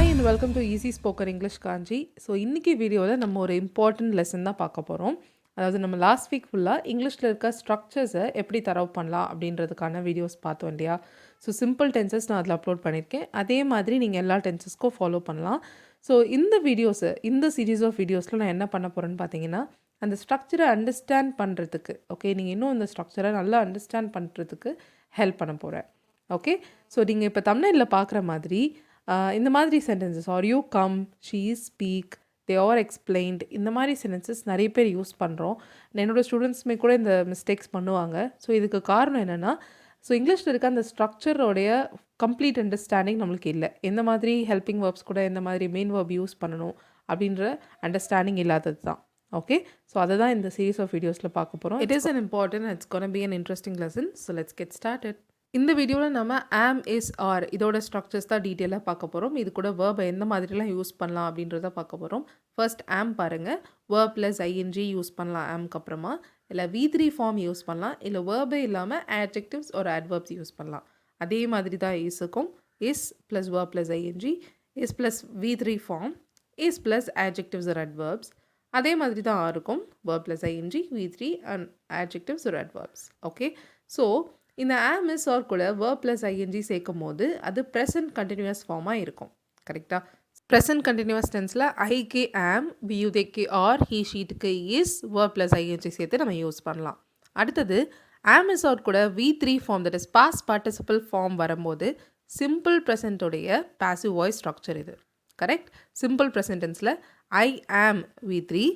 Hi and welcome to Easy Spoken English Kanchi. So இன்றைக்கி வீடியோவில் நம்ம ஒரு இம்பார்ட்டன்ட் லெசன் தான் பார்க்க போகிறோம். அதாவது நம்ம லாஸ்ட் வீக் ஃபுல்லாக இங்கிலீஷில் இருக்க ஸ்ட்ரக்சர்ஸை எப்படி தரவு பண்ணலாம் அப்படின்றதுக்கான வீடியோஸ் பார்த்தோம் இல்லையா. ஸோ சிம்பிள் டென்சஸ் நான் அதில் அப்லோட் பண்ணியிருக்கேன். அதே மாதிரி நீங்கள் எல்லா டென்சஸ்க்கும் ஃபாலோ பண்ணலாம். ஸோ இந்த சீரீஸ் ஆஃப் வீடியோஸில் நான் என்ன பண்ண போகிறேன்னு பார்த்தீங்கன்னா, அந்த ஸ்ட்ரக்சரை அண்டர்ஸ்டாண்ட் பண்ணுறதுக்கு நீங்கள் இன்னும் அந்த ஸ்ட்ரக்சரை நல்லா அண்டர்ஸ்டாண்ட் பண்ணுறதுக்கு ஹெல்ப் பண்ண போகிறேன். ஓகே, ஸோ நீங்கள் இப்போ தமிழில் பார்க்குற மாதிரி இந்த மாதிரி sentences are you come, she speak, they are explained, இந்த மாதிரி சென்டென்சஸ் நிறைய பேர் யூஸ் பண்ணுறோம். என்னோடய ஸ்டூடெண்ட்ஸுமே கூட இந்த மிஸ்டேக்ஸ் பண்ணுவாங்க. ஸோ இதுக்கு காரணம் என்னென்னா, ஸோ இங்கிலீஷில் இருக்க அந்த ஸ்ட்ரக்சரோடைய கம்ப்ளீட் அண்டர்ஸ்டாண்டிங் நம்மளுக்கு இல்லை. எந்த மாதிரி ஹெல்பிங் வேர்ப்ஸ் கூட எந்த மாதிரி மெயின் வேர்ப் யூஸ் பண்ணணும் அப்படின்ற அண்டர்ஸ்டாண்டிங் இல்லாதது தான். ஓகே, ஸோ அதை தான் இந்த சீரீஸ் ஆஃப் வீடியோஸில் பார்க்க போகிறோம். It is an important, it's gonna be an interesting lesson. So let's get started. இந்த வீடியோவில் நம்ம ஆம், இஸ், ஆர் இதோட ஸ்ட்ரக்சர்ஸ் தான் டீட்டெயிலாக பார்க்க போகிறோம். இது கூட வேர்பை எந்த மாதிரிலாம் யூஸ் பண்ணலாம் அப்படின்றத பார்க்க போகிறோம். ஃபர்ஸ்ட் ஆம் பாருங்கள். வேர்ப் ப்ளஸ் ஐஎன்ஜி யூஸ் பண்ணலாம் ஆம்க்கு அப்புறமா, இல்லை V3 ஃபார்ம் யூஸ் பண்ணலாம், இல்லை வேர்பே இல்லாமல் ஆட்ஜெக்டிவ்ஸ் ஒரு அட்வர்ப்ஸ் யூஸ் பண்ணலாம். அதே மாதிரி தான் இஸுக்கும். Is plus verb plus I N G, is plus V3 form, is plus adjectives ஒரு அட்வர்ப்ஸ். அதே மாதிரி தான் ஆருக்கும். Verb plus I N G, V3 and adjectives ஒரு அட்வர்ப்ஸ். ஓகே, ஸோ இந்த ஆம், இஸ், ஆர் கூட வேர்ப் ப்ளஸ் ஐஎன்ஜி சேர்க்கும் போது அது ப்ரெசன்ட் கண்டினியூஸ் ஃபார்மாக இருக்கும். கரெக்டாக? ப்ரெசன்ட் கண்டினியூஸ் டென்ஸில் ஐக்கு ஆம், வியூதேக்கு ஆர், ஹீ ஷீட்டுக்கு இஸ், வேர்ப் ப்ளஸ் ஐஎன்ஜி சேர்த்து நம்ம யூஸ் பண்ணலாம். அடுத்தது ஆம், இஸ், ஆர் கூட V3 form, that is past participle form வரும்போது சிம்பிள் ப்ரெசன்ட்டுடைய பாசிவ் வாய்ஸ் ஸ்ட்ரக்சர் இது. கரெக்ட்? சிம்பிள் ப்ரெசன்ட் டென்ஸில் I am V3,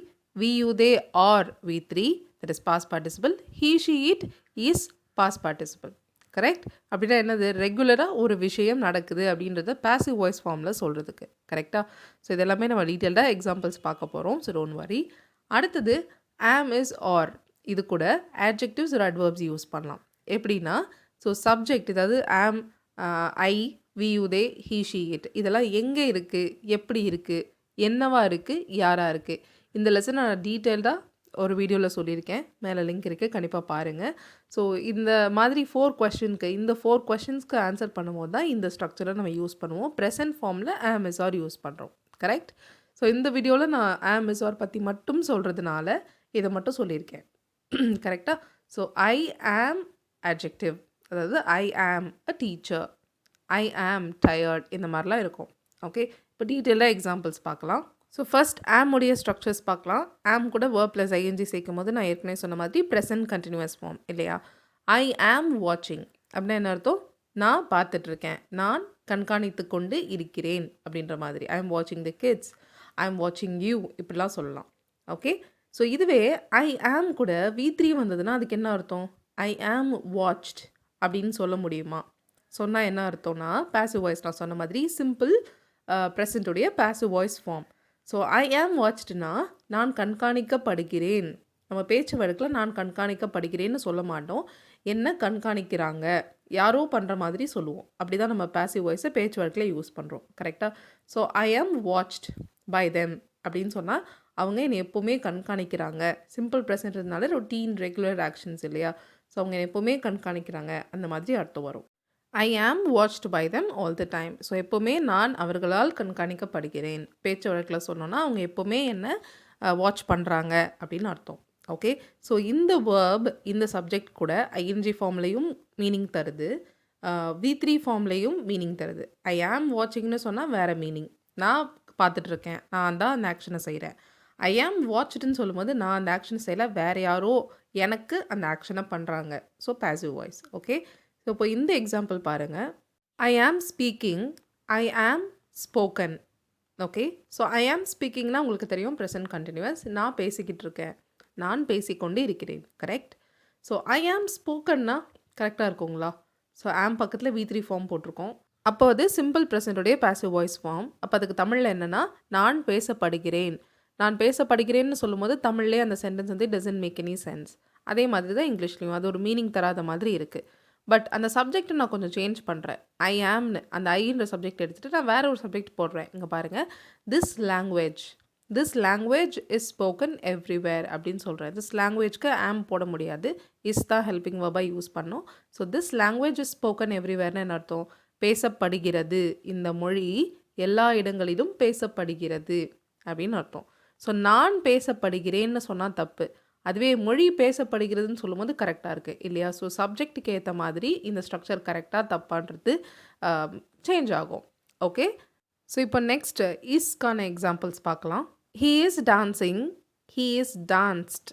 we you they are V3, that is past participle, he she it is past participle. Correct? அப்படின்னா என்னது? ரெகுலராக ஒரு விஷயம் நடக்குது அப்படின்றத பாசிவ் வாய்ஸ் ஃபார்மில் சொல்கிறதுக்கு. கரெக்டாக? ஸோ இதெல்லாமே நம்ம டீட்டெயில்டாக எக்ஸாம்பிள்ஸ் பார்க்க போகிறோம். So don't worry. அடுத்தது ஆம், இஸ், ஆர் இது கூட ஆட்ஜெக்டிவ்ஸ் ஒரு அட்வர்ப்ஸ் யூஸ் பண்ணலாம். எப்படின்னா, ஸோ சப்ஜெக்ட், அதாவது am, I, we, you, they, he, she, it இதெல்லாம் எங்கே இருக்குது, எப்படி இருக்குது, என்னவா இருக்குது, யாராக இருக்குது, இந்த லெசன் நான் டீட்டெயில்டாக ஒரு வீடியோவில் சொல்லியிருக்கேன். மேலே லிங்க் இருக்குது, கண்டிப்பாக பாருங்கள். ஸோ இந்த மாதிரி 4 கொஷின்ஸ்க்கு ஆன்சர் பண்ணும்போது தான் இந்த ஸ்ட்ரக்சரை நம்ம யூஸ் பண்ணுவோம். ப்ரெசன்ட் ஃபார்மில் ஆம், இஸ், ஆர் யூஸ் பண்ணுறோம். கரெக்ட்? ஸோ இந்த வீடியோவில் நான் ஆம், இஸ், ஆர் பற்றி மட்டும் சொல்கிறதுனால இதை மட்டும் சொல்லியிருக்கேன். கரெக்டாக? ஸோ ஐ ஆம் அட்ஜெக்டிவ், அதாவது ஐ ஆம் அ டீச்சர், ஐ ஆம் டயர்ட், இந்த மாதிரிலாம் இருக்கும். ஓகே, இப்போ டீட்டெயிலாக எக்ஸாம்பிள்ஸ் பார்க்கலாம். ஸோ ஃபர்ஸ்ட் ஆம் உடைய ஸ்ட்ரக்சர்ஸ் பார்க்கலாம். ஆம் கூட வேர்ப் ப்ளஸ் ஐஎன்ஜி சேர்க்கும் போது நான் ஏற்கனவே சொன்ன மாதிரி ப்ரெசன்ட் கண்டினியூஸ் ஃபார்ம் இல்லையா. ஐ ஆம் வாட்சிங் அப்படின்னா என்ன அர்த்தம்? நான் பார்த்துட்ருக்கேன், நான் கண்காணித்து கொண்டு இருக்கிறேன் அப்படின்ற மாதிரி. ஐ ஆம் வாட்சிங் த கிட்ஸ், ஐ ஆம் வாட்சிங் யூ, இப்படிலாம் சொல்லலாம். ஓகே, ஸோ இதுவே ஐ ஆம் கூட V3 வந்ததுன்னா அதுக்கு என்ன அர்த்தம்? ஐ ஆம் வாட்ச்ட் அப்படின்னு சொல்ல முடியுமா? சொன்னால் என்ன அர்த்தம்னா பாசிவ் வாய்ஸ், நான் சொன்ன மாதிரி சிம்பிள் ப்ரெசண்ட்டுடைய passive voice form. So I am வாட்ச்டுனா நான் கண்காணிக்கப்படுகிறேன். நம்ம பேச்சு வழக்கில் நான் கண்காணிக்கப்படுகிறேன்னு சொல்ல மாட்டோம். என்ன கண்காணிக்கிறாங்க, யாரோ பண்ணுற மாதிரி சொல்லுவோம். அப்படி தான் நம்ம பாசிவ் வாய்ஸை பேச்சு வழக்கில் யூஸ் பண்ணுறோம். கரெக்டாக? ஸோ ஐ ஆம் வாட்ச்ட் பை தெம் அப்படின்னு சொன்னால் அவங்க என்னை எப்போவுமே கண்காணிக்கிறாங்க. சிம்பிள் ப்ரெசன்ட்னால ரொட்டீன் ரெகுலர் ஆக்ஷன்ஸ் இல்லையா. ஸோ அவங்க என்னை எப்போவுமே கண்காணிக்கிறாங்க, அந்த மாதிரி அர்த்தம் வரும். I am watched by them all the time. So எப்போவுமே நான் அவர்களால் கண்காணிக்கப்படுகிறேன். பேச்சு வழக்கில் சொன்னோன்னா அவங்க எப்போவுமே என்ன வாட்ச் பண்ணுறாங்க அப்படின்னு அர்த்தம். ஓகே, ஸோ இந்த வேர்ப் இந்த சப்ஜெக்ட் கூட ஐஎன்ஜி ஃபார்ம்லேயும் மீனிங் தருது, V3 ஃபார்ம்லேயும் மீனிங் தருது. ஐ ஆம் வாட்சிங்னு சொன்னால் வேறு மீனிங், நான் பார்த்துட்ருக்கேன், நான் தான் அந்த ஆக்ஷனை செய்கிறேன். ஐ ஆம் வாட்ச்டுன்னு சொல்லும்போது நான் அந்த ஆக்ஷனை செய்யலை, வேறு யாரோ எனக்கு அந்த ஆக்ஷனை பண்ணுறாங்க. So passive voice. Okay, so இப்போ இந்த எக்ஸாம்பிள் பாருங்கள். ஐ ஆம் ஸ்பீக்கிங், ஐ ஆம் ஸ்போக்கன். ஓகே, ஸோ ஐ ஆம் ஸ்பீக்கிங்னா உங்களுக்கு தெரியும் ப்ரெசன்ட் கண்டினியூஸ், நான் பேசிக்கிட்டு இருக்கேன், நான் பேசிக்கொண்டு இருக்கிறேன். கரெக்ட்? ஸோ ஐ ஆம் ஸ்போக்கன்னா கரெக்டாக இருக்குங்களா? ஸோ ஆம் பக்கத்தில் V3 ஃபார்ம் போட்டிருக்கோம். அப்போ அது சிம்பிள் ப்ரெசன்ட்டுடைய பாசிவ் வாய்ஸ் ஃபார்ம். அப்போ அதுக்கு தமிழில் என்னென்னா நான் பேசப்படுகிறேன். நான் பேசப்படுகிறேன்னு சொல்லும்போது தமிழ்லேயே அந்த சென்டென்ஸ் வந்து டசன்ட் மேக் எனி சென்ஸ். அதே மாதிரி தான் இங்கிலீஷ்லேயும் அது ஒரு மீனிங் தராத மாதிரி இருக்குது. பட் அந்த சப்ஜெக்ட்டை நான் கொஞ்சம் சேஞ்ச் பண்ணுறேன். ஐ ஆம்னு அந்த ஐன்ற சப்ஜெக்ட் எடுத்துகிட்டு நான் வேறு ஒரு சப்ஜெக்ட் போடுறேன். இங்கே பாருங்கள், this language is spoken everywhere அப்படின்னு சொல்கிறேன். திஸ் லாங்குவேஜ்க்கு ஆம் போட முடியாது, இஸ் தான் ஹெல்பிங் வேர்பாக யூஸ் பண்ணோம். So this language is spoken எவ்ரிவேர்னு என்ன அர்த்தம்? பேசப்படுகிறது, இந்த மொழி எல்லா இடங்களிலும் பேசப்படுகிறது அப்படின்னு அர்த்தம். ஸோ நான் பேசப்படுகிறேன்னு சொன்னால் தப்பு. அதுவே மொழி பேசப்படுகிறதுன்னு சொல்லும்போது கரெக்டாக இருக்குது இல்லையா? ஸோ சப்ஜெக்ட்டுக்கு ஏற்ற மாதிரி இந்த ஸ்ட்ரக்சர் கரெக்டாக தப்பான்றது சேஞ்ச் ஆகும். ஓகே, ஸோ இப்போ நெக்ஸ்ட் இஸ்க்கான எக்ஸாம்பிள்ஸ் பார்க்கலாம். He is dancing, he is danced.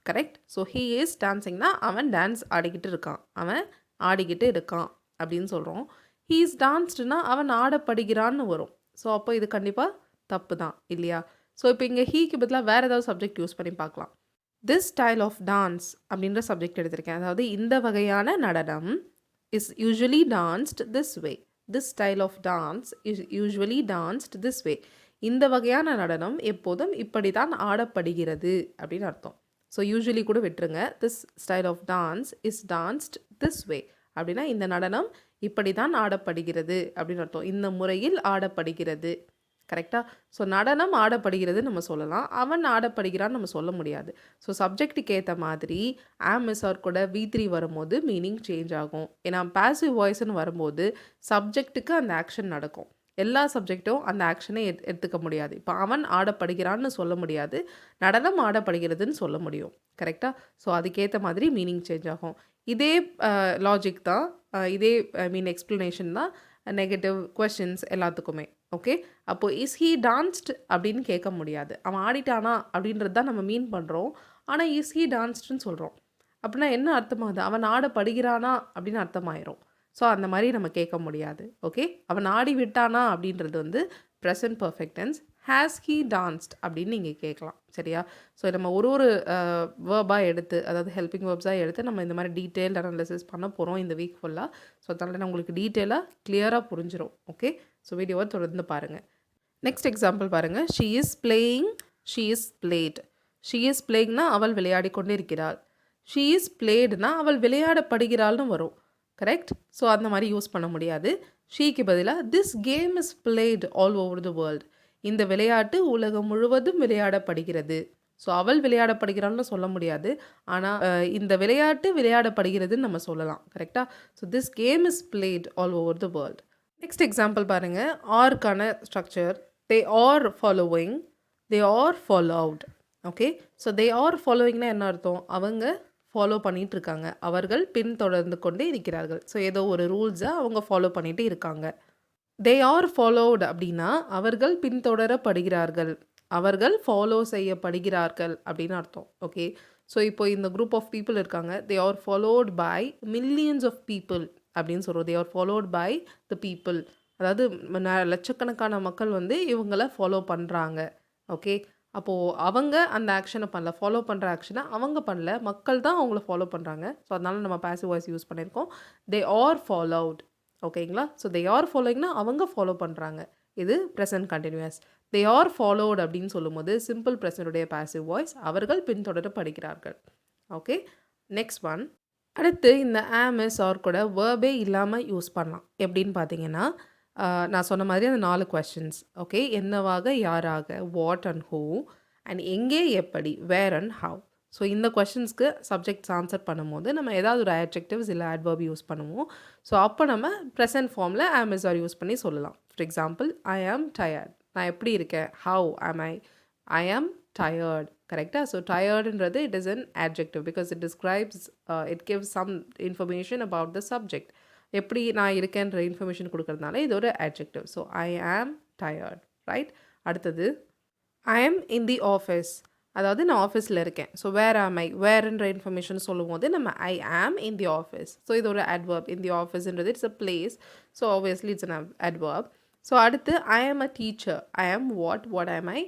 Correct. So he is டான்சிங்னா அவன் டான்ஸ் ஆடிக்கிட்டு இருக்கான், அவன் ஆடிக்கிட்டு இருக்கான் அப்படின்னு சொல்கிறோம். ஹீ இஸ் டான்ஸ்டுனா அவன் ஆடப்படுகிறான்னு வரும். ஸோ அப்போ இது கண்டிப்பாக தப்பு தான் இல்லையா? ஸோ இப்போ இங்கே ஹீக்கு பதிலாக வேறு ஏதாவது சப்ஜெக்ட் யூஸ் பண்ணி பார்க்கலாம். திஸ் ஸ்டைல் ஆஃப் டான்ஸ் அப்படின்ற சப்ஜெக்ட் எடுத்திருக்கேன். அதாவது இந்த வகையான நடனம் is usually danced this way. This style of dance is usually danced this way. இந்த வகையான நடனம் எப்போதும் இப்படி தான் ஆடப்படுகிறது அப்படின்னு அர்த்தம். ஸோ யூஸ்வலி கூட விட்டுருங்க. This style of dance is danced this way அப்படின்னா இந்த நடனம் இப்படி தான் ஆடப்படுகிறது அப்படின்னு அர்த்தம். இந்த முறையில் ஆடப்படுகிறது. கரெக்டாக? ஸோ நடனம் ஆடப்படுகிறது நம்ம சொல்லலாம், அவன் ஆடப்படுகிறான்னு நம்ம சொல்ல முடியாது. ஸோ சப்ஜெக்ட்டுக்கு ஏற்ற மாதிரி ஆம் ஆர் கூட V3 வரும்போது மீனிங் சேஞ்ச் ஆகும். ஏன்னா பாசிவ் வாய்ஸ்ன்னு வரும்போது சப்ஜெக்ட்டுக்கு அந்த ஆக்ஷன் நடக்கும். எல்லா சப்ஜெக்டும் அந்த ஆக்ஷனை எடுத்துக்க முடியாது. இப்போ அவன் ஆடப்படுகிறான்னு சொல்ல முடியாது, நடனம் ஆடப்படுகிறதுன்னு சொல்ல முடியும். கரெக்டாக? ஸோ அதுக்கேற்ற மாதிரி மீனிங் சேஞ்ச் ஆகும். இதே லாஜிக் தான், இதே எக்ஸ்ப்ளனேஷன் தான் நெகட்டிவ் கொஷின்ஸ் எல்லாத்துக்குமே. ஓகே, அப்போது இஸ் ஹீ டான்ஸ்ட் அப்படின்னு கேட்க முடியாது. அவன் ஆடிட்டானா அப்படின்றது தான் நம்ம மீன் பண்ணுறோம். ஆனால் இஸ் ஹீ டான்ஸ்டுன்னு சொல்கிறோம். அப்படின்னா என்ன அர்த்தமாகுது? அவன் ஆடப்படுகிறானா அப்படின்னு அர்த்தமாயிரும். ஸோ அந்த மாதிரி நம்ம கேட்க முடியாது. ஓகே, அவன் ஆடி விட்டானா அப்படின்றது வந்து present perfect tense. Has he danced அப்படின்னு நீங்கள் கேட்கலாம். சரியா? ஸோ நம்ம ஒரு வேர்பாக எடுத்து, அதாவது ஹெல்பிங் வேர்ப்ஸாக எடுத்து நம்ம இந்த மாதிரி டீட்டெயில் அனாலிசிஸ் பண்ண போகிறோம் இந்த வீக் ஃபுல்லாக. ஸோ அதனால் நான் உங்களுக்கு டீட்டெயிலாக கிளியராக புரிஞ்சிடும். ஓகே, ஸோ வீடியோவை தொடர்ந்து பாருங்கள். நெக்ஸ்ட் எக்ஸாம்பிள் பாருங்கள். She is playing, she is played. She is பிளேயிங்னா அவள் விளையாடி கொண்டே இருக்கிறாள். ஷீ இஸ் பிளேடுனா அவள் விளையாடப்படுகிறாள்னு வரும். கரெக்ட்? ஸோ அந்த மாதிரி யூஸ் பண்ண முடியாது. ஷீக்கு பதிலாக this game is played all over the world. இந்த விளையாட்டு உலகம் முழுவதும் விளையாடப்படுகிறது. ஸோ அவள் விளையாடப்படுகிறாள்னு சொல்ல முடியாது, ஆனால் இந்த விளையாட்டு விளையாடப்படுகிறதுன்னு நம்ம சொல்லலாம். கரெக்டாக? So this game is played all over the world. Next example பாருங்கள். ஆர்க்கான structure they are following, they are followed. Okay, so they are ஃபாலோவிங்னா என்ன அர்த்தம்? அவங்க ஃபாலோ பண்ணிகிட்டு இருக்காங்க, அவர்கள் பின்தொடர்ந்து கொண்டே இருக்கிறார்கள். ஸோ ஏதோ ஒரு ரூல்ஸை அவங்க ஃபாலோ பண்ணிகிட்டு இருக்காங்க. தே ஆர் ஃபாலோவுட் அப்படின்னா அவர்கள் பின்தொடரப்படுகிறார்கள், அவர்கள் ஃபாலோ செய்யப்படுகிறார்கள் அப்படின்னு அர்த்தம். ஓகே, ஸோ இப்போ இந்த குரூப் ஆஃப் பீப்புள் இருக்காங்க. They are followed by millions of people அப்படின்னு சொல்கிறோம். They are followed by the people, அதாவது லட்சக்கணக்கான மக்கள் வந்து இவங்களை ஃபாலோ பண்ணுறாங்க. ஓகே, அப்போது அவங்க அந்த ஆக்ஷனை பண்ணல, ஃபாலோ பண்ணுற ஆக்ஷனை அவங்க பண்ணல, மக்கள் தான் அவங்கள ஃபாலோ பண்ணுறாங்க. ஸோ அதனால நம்ம பாசிவ் வாய்ஸ் யூஸ் பண்ணியிருக்கோம். They are followed. ஓகேங்களா? ஸோ தே ஆர் ஃபாலோயிங்னா அவங்க ஃபாலோ பண்ணுறாங்க. இது present continuous. They are followed அப்படின்னு சொல்லும்போது சிம்பிள் ப்ரெசன்டுடைய பாசிவ் வாய்ஸ், அவர்கள் பின்தொடரப்படுகிறார்கள். Okay, next one. அடுத்து இந்த ஆம் இஸ் ஆர் கூட வேர்பே இல்லாமல் யூஸ் பண்ணலாம். எப்படின்னு பார்த்தீங்கன்னா, நான் சொன்ன மாதிரி அந்த 4 கொஸ்டின்ஸ். ஓகே, என்னவாக, யாராக, வாட் அண்ட் ஹூ, அண்ட் எங்கே, எப்படி, வேர் அண்ட் ஹவ். ஸோ இந்த கொஸ்டின்ஸ்க்கு சப்ஜெக்ட்ஸ் ஆன்சர் பண்ணும்போது நம்ம ஏதாவது ஒரு adjectives இல்லை adverb யூஸ் பண்ணுவோம். ஸோ அப்போ நம்ம ப்ரெசன்ட் ஃபார்மில் am is are யூஸ் பண்ணி சொல்லலாம். For example, I am tired. நான் எப்படி இருக்கேன்? Have am I? I am tired. கரெக்டாக? ஸோ டயர்டுன்றது it is an adjective because it describes, it gives some information about the subject. எப்படி நான் இருக்கேன்ற இன்ஃபர்மேஷன் கொடுக்கறதுனால இது ஒரு adjective. So I am tired. Right? அடுத்தது, ஐ ஆம் இன் தி ஆஃபீஸ். அதாவது நான் ஆஃபீஸில் இருக்கேன். ஸோ வேர் ஆம் ஐ, வேர்ன்ற இன்ஃபர்மேஷன் சொல்லும் போது நம்ம ஐ ஆம் இன் தி ஆஃபீஸ். ஸோ இது ஒரு adverb. இன் தி ஆஃபீஸ்ன்றது it's a place. So obviously it's an adverb. So அடுத்து, ஐ ஆம் அ டீச்சர். ஐ ஆம் வாட் ஆம் ஐ?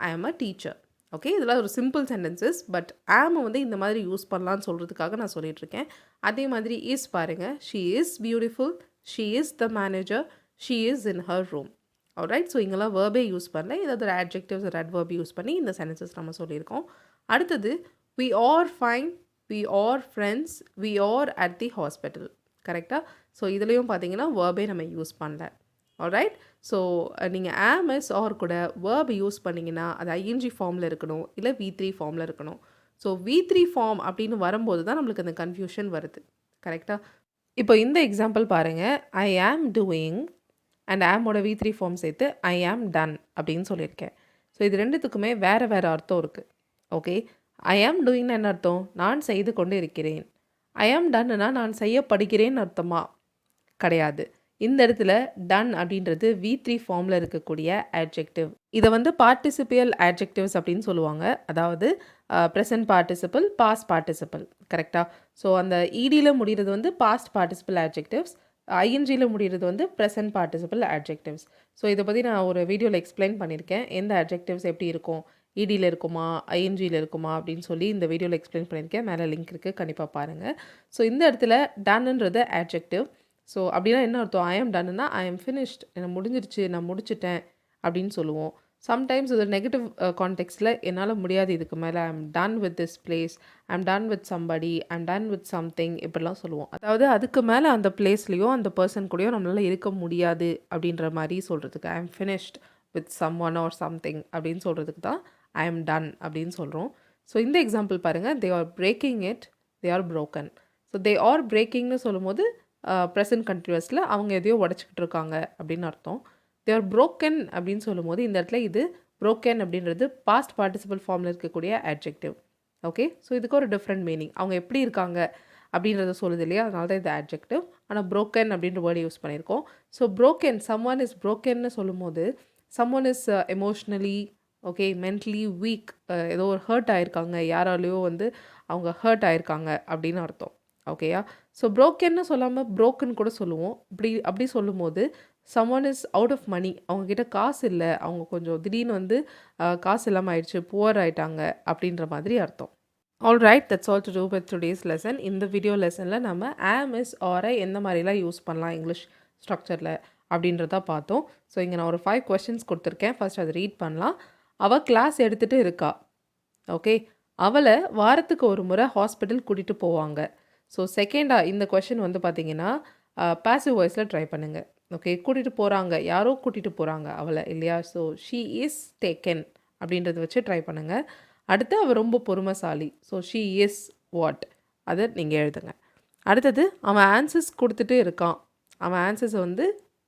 ஐ ஆம் அ டீச்சர். ஓகே, இதெல்லாம் ஒரு சிம்பிள் சென்டென்சஸ். பட் ஆம் வந்து இந்த மாதிரி யூஸ் பண்ணலான்னு சொல்கிறதுக்காக நான் சொல்லிகிட்ருக்கேன். அதே மாதிரி இஸ் பாருங்கள். She is beautiful, she is the manager, she is in her room. Alright, so இங்கெல்லாம் வேர்பே யூஸ் பண்ணல, ஏதாவது ஒரு adjectives ஒரு adverb யூஸ் பண்ணி இந்த சென்டென்சஸ் நம்ம சொல்லியிருக்கோம். அடுத்தது, we are fine, we are friends, we are at the hospital. கரெக்டாக? ஸோ இதுலேயும் பார்த்தீங்கன்னா வேர்பே நம்ம யூஸ் பண்ணல. ஆல்ரைட், ஸோ நீங்கள் am is or கூட வேர்ப் யூஸ் பண்ணிங்கன்னா அது ஐஎன்ஜி ஃபார்மில் இருக்கணும், இல்லை V3 ஃபார்மில் இருக்கணும். ஸோ V3 ஃபார்ம் அப்படின்னு வரும்போது தான் நம்மளுக்கு அந்த கன்ஃபியூஷன் வருது. கரெக்டாக? இப்போ இந்த எக்ஸாம்பிள் பாருங்கள். ஐ ஆம் டூயிங் அண்ட் ஆமோட V3 ஃபார்ம் சேர்த்து ஐ ஆம் டன் அப்படின்னு சொல்லியிருக்கேன். ஸோ இது ரெண்டுத்துக்குமே வேறு வேறு அர்த்தம் இருக்குது. ஓகே, ஐ ஆம் டூயிங்னு என்ன அர்த்தம்? நான் செய்து கொண்டு இருக்கிறேன். ஐ ஆம் டன்னுனா நான் செய்யப்படுகிறேன்னு அர்த்தமா? கிடையாது. இந்த இடத்துல டன் அப்படின்றது V3 ஃபார்மில் இருக்கக்கூடிய adjective. இதை வந்து பார்ட்டிசிபியல் adjectives அப்படின்னு சொல்லுவாங்க. அதாவது ப்ரெசன்ட் பார்ட்டிசிபிள், பாஸ்ட் பார்ட்டிசிபிள், கரெக்டாக? ஸோ அந்த ஈடியில் முடிகிறது வந்து பாஸ்ட் பார்ட்டிசிபிள் adjectives, ஐஎன்ஜியில் முடிகிறது வந்து ப்ரெசன்ட் பார்ட்டிசிபிள் adjectives. ஸோ இதை பற்றி நான் ஒரு வீடியோவில் எக்ஸ்பிளைன் பண்ணியிருக்கேன். எந்த adjectives எப்படி இருக்கும், இடியில் இருக்குமா ஐஎன்ஜியில் இருக்குமா அப்படின்னு சொல்லி இந்த வீடியோவில் எக்ஸ்பிளைன் பண்ணியிருக்கேன். மேலே லிங்க் இருக்குது, கண்டிப்பாக பாருங்கள். ஸோ இந்த இடத்துல டன்ன்றது adjective. ஸோ அப்படின்னா என்ன அர்த்தம்? ஐ ஆம் டன்னுனா ஐ ஆம் ஃபினிஷ்ட், எனக்கு முடிஞ்சிருச்சு, நான் முடிச்சிட்டேன் அப்படின்னு சொல்லுவோம். சம்டைம்ஸ் இது நெகட்டிவ் கான்டெக்ஸ்டில் என்னால் முடியாது இதுக்கு மேலே, ஐ ஆம் டன் வித் திஸ் பிளேஸ், ஐ ஆம் டன் வித் சம்படி, ஐ ஆம் டன் வித் சம்திங், இப்படிலாம் சொல்லுவோம். அதாவது அதுக்கு மேலே அந்த பிளேஸ்லேயோ அந்த பர்சன் கூடயோ நம்மளால் இருக்க முடியாது அப்படின்ற மாதிரி சொல்கிறதுக்கு I am finished with someone or something அப்படின்னு சொல்கிறதுக்கு தான் ஐ ஆம் டன் அப்படின்னு சொல்கிறோம். ஸோ இந்த எக்ஸாம்பிள் பாருங்கள், they are breaking it, they are broken. So they are பிரேக்கிங்னு சொல்லும்போது ப்ரெசன்ட் கண்டினியூஸில் அவங்க எதையோ உடச்சிக்கிட்டு இருக்காங்க அப்படின்னு அர்த்தம். தே ஆர் broken அப்படின்னு சொல்லும்போது இந்த இடத்துல இது broken அப்படின்றது பாஸ்ட் பார்ட்டிசிபிள் ஃபார்மில் இருக்கக்கூடிய adjective. ஓகே, ஸோ இதுக்கு ஒரு டிஃப்ரெண்ட் மீனிங். அவங்க எப்படி இருக்காங்க அப்படின்றத சொல்லுது இல்லையா, அதனால தான் இது adjective. ஆனால் broken அப்படின்ற வேர்டு யூஸ் பண்ணியிருக்கோம். ஸோ broken, someone is brokenன்னு சொல்லும்போது someone is emotionally, okay, mentally week, ஏதோ ஒரு ஹர்ட் ஆயிருக்காங்க, யாராலேயோ வந்து அவங்க ஹர்ட் ஆயிருக்காங்க அப்படின்னு அர்த்தம். ஓகேயா? ஸோ brokenன்னு சொல்லாமல் broken கூட சொல்லுவோம். அப்படி சொல்லும்போது someone is out of money, அவங்கக்கிட்ட காசு இல்லை, அவங்க கொஞ்சம் திடீர்னு வந்து காசு இல்லாமல் ஆயிடுச்சு, புவர் ஆயிட்டாங்க அப்படின்ற மாதிரி அர்த்தம். All right, that's all to do with today's lesson. இந்த வீடியோ லெசனில் நம்ம ஆம், இஸ், ஆரை எந்த மாதிரிலாம் யூஸ் பண்ணலாம் இங்கிலீஷ் ஸ்ட்ரக்சரில் அப்படின்றத பார்த்தோம். ஸோ இங்கே நான் ஒரு 5 கொஸ்டின்ஸ் கொடுத்துருக்கேன். ஃபர்ஸ்ட் அதை ரீட் பண்ணலாம். அவள் கிளாஸ் எடுத்துகிட்டு இருக்கா. ஓகே, அவளை வாரத்துக்கு ஒரு முறை ஹாஸ்பிட்டல் கூட்டிகிட்டு போவாங்க. ஸோ செகண்டாக இந்த கொஷின் வந்து பார்த்தீங்கன்னா பாசிவ் வாய்ஸில் ட்ரை பண்ணுங்கள். ஓகே, கூட்டிகிட்டு போகிறாங்க, யாரோ கூட்டிகிட்டு போகிறாங்க அவளை இல்லையா. ஸோ ஷீ இஸ் டேக்கன் அப்படின்றத வச்சு ட்ரை பண்ணுங்கள். அடுத்து அவள் ரொம்ப பொறுமைசாலி. ஸோ ஷீ இஸ் வாட், அதை நீங்கள் எழுதுங்க. அடுத்தது அவன் ஆன்சர்ஸ் கொடுத்துட்டு இருக்கான், அவன் ஆன்சர்ஸை வந்து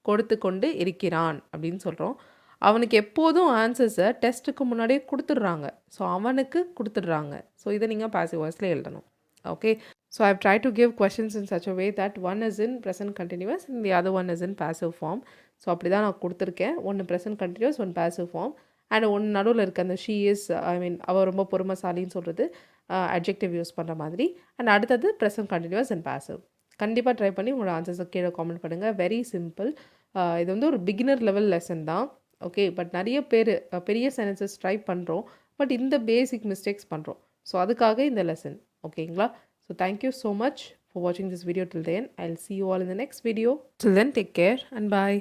கொடுத்து கொண்டு இருக்கிறான் அப்படின்னு சொல்கிறோம். அவனுக்கு எப்போதும் ஆன்சர்ஸை டெஸ்ட்டுக்கு முன்னாடியே கொடுத்துட்றாங்க. ஸோ அவனுக்கு கொடுத்துட்றாங்க. ஸோ இதை நீங்கள் பாசிவ் வாய்ஸில் எழுதணும். Okay, so I've tried to give questions in such a way that one is in present continuous and the other one is in passive form. So அப்படி தான் நான் கொடுத்துருக்கேன். ஒன்று present continuous, one passive form, and ஒன்று நடுவில் இருக்க அந்த she is, ஐ மீன் அவள் ரொம்ப பொறுமைசாலின்னு சொல்கிறது அட்ஜெக்டிவ் யூஸ் பண்ணுற மாதிரி. அண்ட் அடுத்தது ப்ரெசன்ட் கண்டினியூஸ் அண்ட் பாசிவ். கண்டிப்பாக ட்ரை பண்ணி உங்களோட ஆன்சர்ஸை கீழே காமெண்ட் பண்ணுங்கள். Very simple. இது வந்து ஒரு பிகினர் லெவல் லெசன் தான். ஓகே, பட் நிறைய பேர் பெரிய சென்டென்சஸ் ட்ரை பண்ணுறோம், பட் இந்த பேசிக் மிஸ்டேக்ஸ் பண்ணுறோம். ஸோ அதுக்காக இந்த லெசன். ஓகேங்களா? So thank you so much for watching this video till then. I'll see you all in the next video. Till then, take care and bye.